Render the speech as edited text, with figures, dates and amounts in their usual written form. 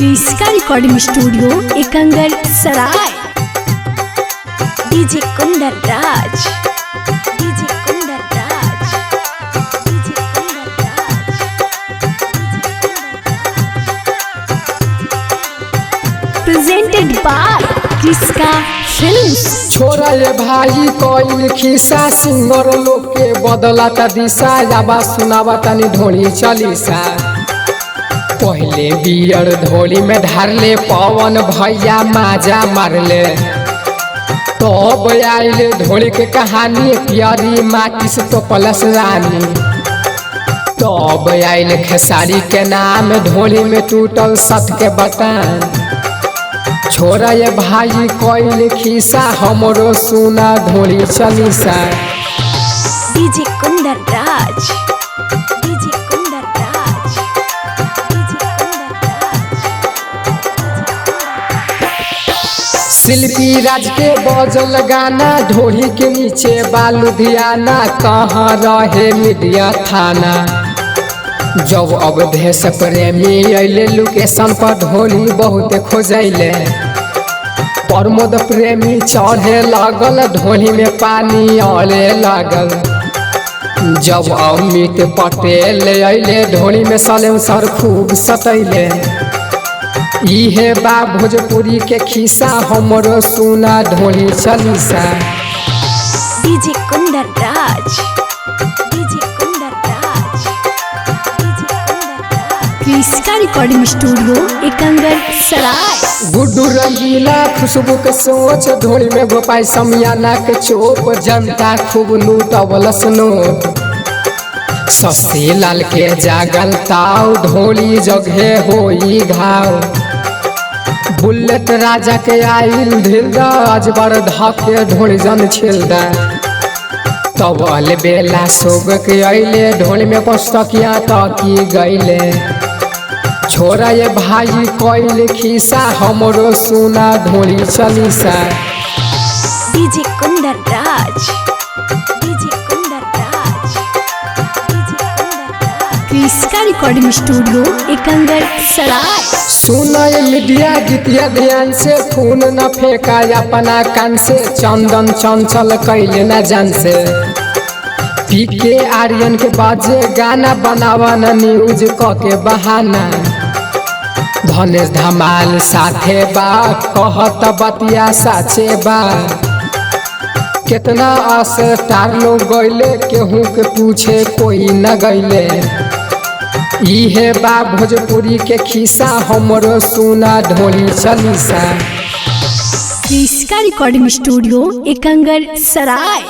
क्रिस्का recording studio Ekangar Sarai. DJ Kundan Raj, DJ Kundan Raj, DJ Kundan Raj. Presented by Kriska films. छोरा ये भाई कोई खिस्सा सिंगर लोग के बदलाता दिशा याबा सुनावा तनी ढोली चलीसा। पहले बियर ढोली में ढारले पवन भैया माजा मारले तब आइले ढोली के कहानी प्यारी माटी से तो पलस रानी। तब आइले खेसारी के नाम ढोली में टूटल सत के बटन। छोरा ये भाई कोई खिस्सा हमरो सुना ढोली chalisa. DJ Kundan Raj, DJ Kundan Raj, DJ Kundan राज। शिल्पी राज के बजल गाना ढोली के नीचे बालुधियाना कहाँ रहे मीडिया थाना। जब अवधेश प्रेमी अले लोकेशन पर ढोली बहुत खोजैले। प्रमोद प्रेमी चढ़े लागल ढोली में पानी अड़े लागल। जब अमित पटेल अले ढोली में सलेंसर खूब सतैले। इहे बा भोजपुरी के खिस्सा हमरो सुना ढोली chalisa. DJ Kundan Raj, DJ Kundan Raj, DJ Kundan राज। क्रिस्का रिकॉर्डिंग स्टूडियो एकंगर सराय। गुड्डू रंगीला खुशबू के सोच ढोली में गोपाई समियाना के चोप जनता खूब लूटवलस नोट। सस्ती लाल के जागल ताव ढोली जगहे होई घाव। बुलेट राजा के आइल ढिलदा अजबर धके ढोली जन छिलदा। तब अल बेला सोग के अइले ढोली में पुस्तकिया तकी गइले। छोरा ये भाई कोई खिस्सा हमरो सुना ढोली chalisa. DJ Kundan Raj, DJ Kundan Raj, DJ Kundan राज। क्रिस्का रिकॉर्डिंग स्टूडियो एकंगर सराय। सुना ये मीडिया गीतिया ध्यान से खून न फेंका अपना कान से। चंदन चंचल कैले न जान से। पीके आर्यन के बाजे गाना बनावा न न्यूज क के बहाना। धनेश धमाल साथे बा कहत बतिया साचे बा। कितना स्टार लोग गइले केहू के पूछे कोई न गइले। इहे बा भोजपुरी के खिस्सा हमरो सुना ढोली चलीसा। क्रिस्का रिकॉर्डिंग स्टूडियो एकंगर सराय।